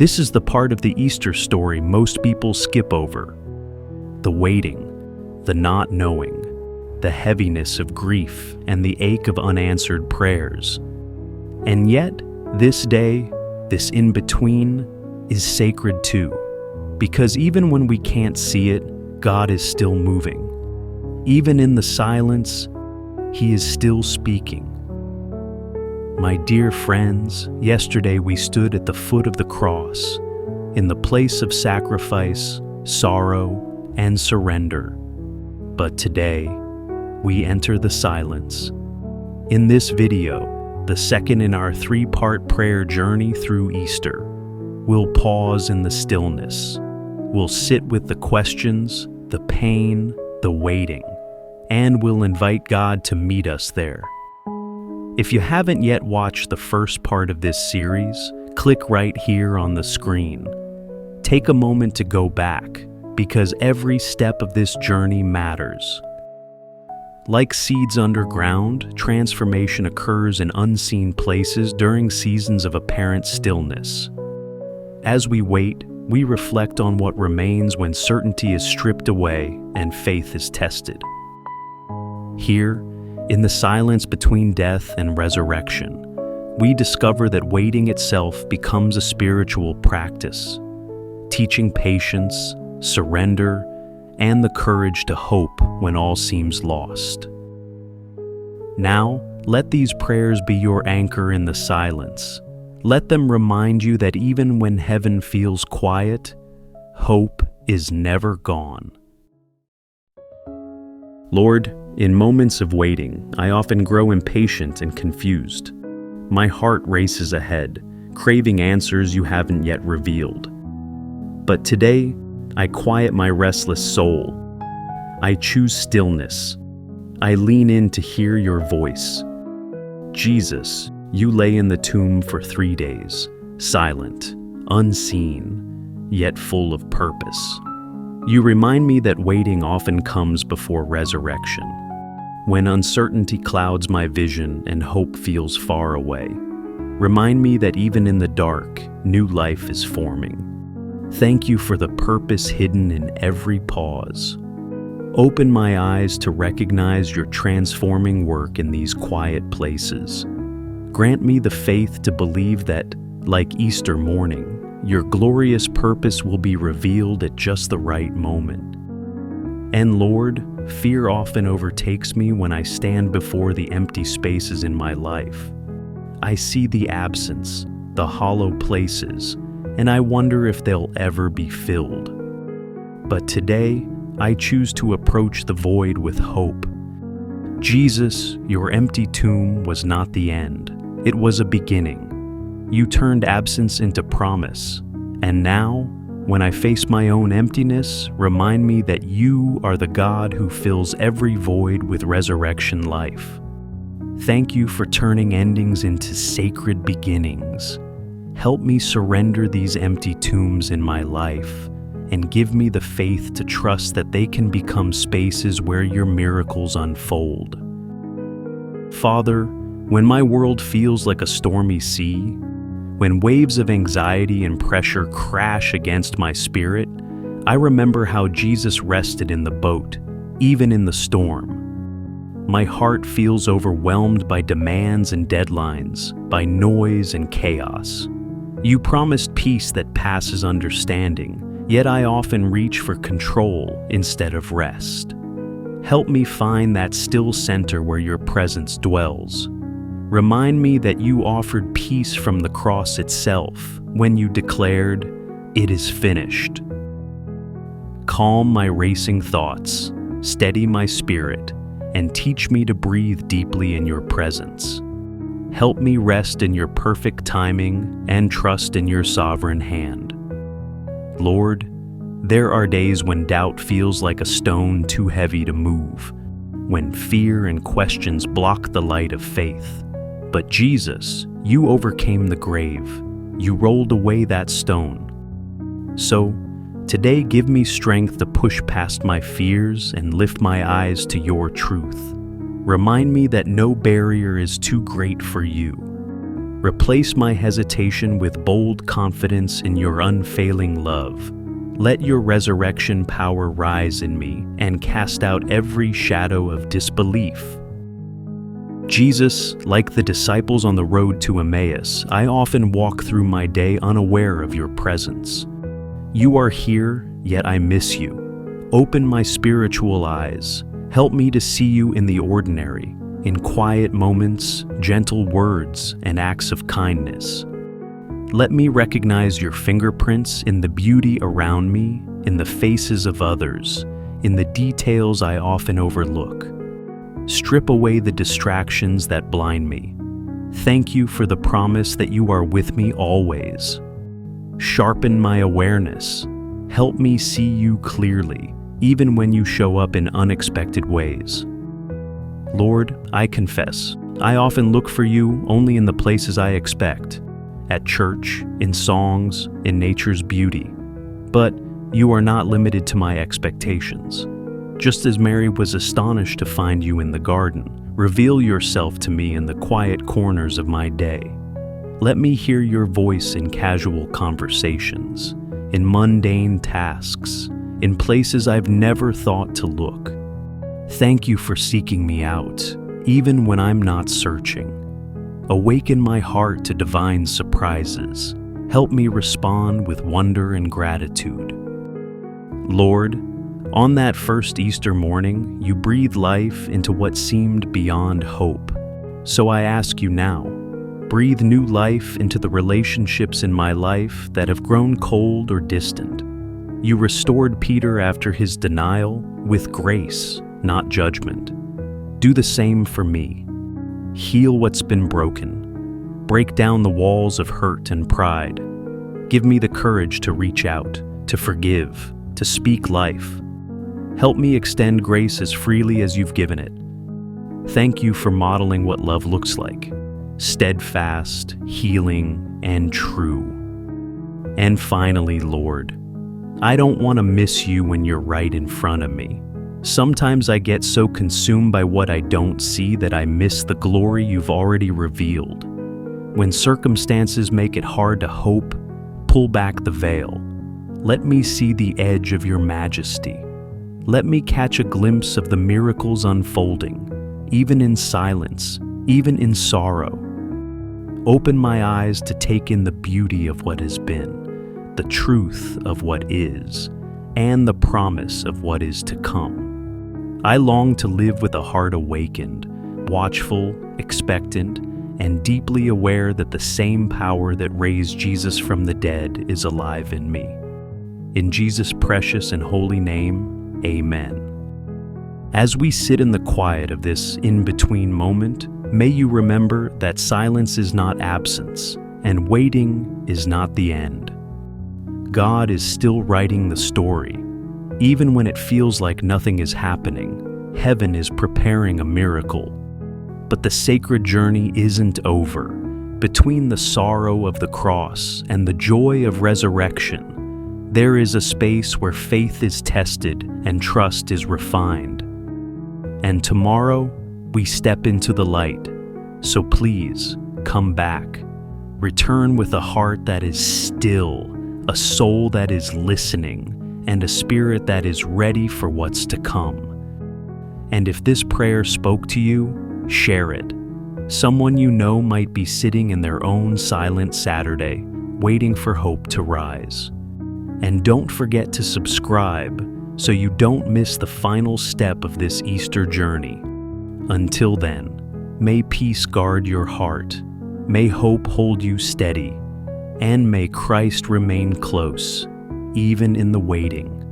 This is the part of the Easter story most people skip over. The waiting, the not knowing, the heaviness of grief, and the ache of unanswered prayers. And yet, this day, this in-between, is sacred too, because even when we can't see it, God is still moving. Even in the silence, He is still speaking. My dear friends, yesterday we stood at the foot of the cross, in the place of sacrifice, sorrow, and surrender. But today, we enter the silence. In this video, the second in our three-part prayer journey through Easter, we'll pause in the stillness. We'll sit with the questions, the pain, the waiting, and we'll invite God to meet us there. If you haven't yet watched the first part of this series, click right here on the screen. Take a moment to go back, because every step of this journey matters. Like seeds underground, transformation occurs in unseen places during seasons of apparent stillness. As we wait, we reflect on what remains when certainty is stripped away and faith is tested. Here, in the silence between death and resurrection, we discover that waiting itself becomes a spiritual practice, teaching patience, surrender, and the courage to hope when all seems lost. Now, let these prayers be your anchor in the silence. Let them remind you that even when heaven feels quiet, hope is never gone. Lord, in moments of waiting, I often grow impatient and confused. My heart races ahead, craving answers you haven't yet revealed. But today, I quiet my restless soul. I choose stillness. I lean in to hear your voice. Jesus, you lay in the tomb for 3 days, silent, unseen, yet full of purpose. You remind me that waiting often comes before resurrection, when uncertainty clouds my vision and hope feels far away. Remind me that even in the dark, new life is forming. Thank you for the purpose hidden in every pause. Open my eyes to recognize your transforming work in these quiet places. Grant me the faith to believe that, like Easter morning, your glorious purpose will be revealed at just the right moment. And Lord, fear often overtakes me when I stand before the empty spaces in my life. I see the absence, the hollow places, and I wonder if they'll ever be filled. But today, I choose to approach the void with hope. Jesus, your empty tomb was not the end. It was a beginning. You turned absence into promise. And now, when I face my own emptiness, remind me that you are the God who fills every void with resurrection life. Thank you for turning endings into sacred beginnings. Help me surrender these empty tombs in my life, and give me the faith to trust that they can become spaces where your miracles unfold. Father, when my world feels like a stormy sea, when waves of anxiety and pressure crash against my spirit, I remember how Jesus rested in the boat, even in the storm. My heart feels overwhelmed by demands and deadlines, by noise and chaos. You promised peace that passes understanding, yet I often reach for control instead of rest. Help me find that still center where your presence dwells. Remind me that you offered peace from the cross itself when you declared, "It is finished." Calm my racing thoughts, steady my spirit, and teach me to breathe deeply in your presence. Help me rest in your perfect timing and trust in your sovereign hand. Lord, there are days when doubt feels like a stone too heavy to move, when fear and questions block the light of faith. But Jesus, you overcame the grave. You rolled away that stone. So, today give me strength to push past my fears and lift my eyes to your truth. Remind me that no barrier is too great for you. Replace my hesitation with bold confidence in your unfailing love. Let your resurrection power rise in me and cast out every shadow of disbelief. Jesus, like the disciples on the road to Emmaus, I often walk through my day unaware of your presence. You are here, yet I miss you. Open my spiritual eyes. Help me to see you in the ordinary, in quiet moments, gentle words, and acts of kindness. Let me recognize your fingerprints in the beauty around me, in the faces of others, in the details I often overlook. Strip away the distractions that blind me. Thank you for the promise that you are with me always. Sharpen my awareness. Help me see you clearly, even when you show up in unexpected ways. Lord, I confess, I often look for you only in the places I expect, at church, in songs, in nature's beauty. But you are not limited to my expectations. Just as Mary was astonished to find you in the garden, reveal yourself to me in the quiet corners of my day. Let me hear your voice in casual conversations, in mundane tasks, in places I've never thought to look. Thank you for seeking me out, even when I'm not searching. Awaken my heart to divine surprises. Help me respond with wonder and gratitude. Lord, on that first Easter morning, you breathed life into what seemed beyond hope. So I ask you now, breathe new life into the relationships in my life that have grown cold or distant. You restored Peter after his denial with grace, not judgment. Do the same for me. Heal what's been broken. Break down the walls of hurt and pride. Give me the courage to reach out, to forgive, to speak life. Help me extend grace as freely as you've given it. Thank you for modeling what love looks like: steadfast, healing, and true. And finally, Lord, I don't want to miss you when you're right in front of me. Sometimes I get so consumed by what I don't see that I miss the glory you've already revealed. When circumstances make it hard to hope, pull back the veil. Let me see the edge of your majesty. Let me catch a glimpse of the miracles unfolding, even in silence, even in sorrow. Open my eyes to take in the beauty of what has been, the truth of what is, and the promise of what is to come. I long to live with a heart awakened, watchful, expectant, and deeply aware that the same power that raised Jesus from the dead is alive in me. In Jesus' precious and holy name, Amen. As we sit in the quiet of this in-between moment, may you remember that silence is not absence, and waiting is not the end. God is still writing the story. Even when it feels like nothing is happening, heaven is preparing a miracle. But the sacred journey isn't over. Between the sorrow of the cross and the joy of resurrection, there is a space where faith is tested and trust is refined. And tomorrow, we step into the light. So please, come back. Return with a heart that is still, a soul that is listening, and a spirit that is ready for what's to come. And if this prayer spoke to you, share it. Someone you know might be sitting in their own silent Saturday, waiting for hope to rise. And don't forget to subscribe so you don't miss the final step of this Easter journey. Until then, may peace guard your heart, may hope hold you steady, and may Christ remain close, even in the waiting.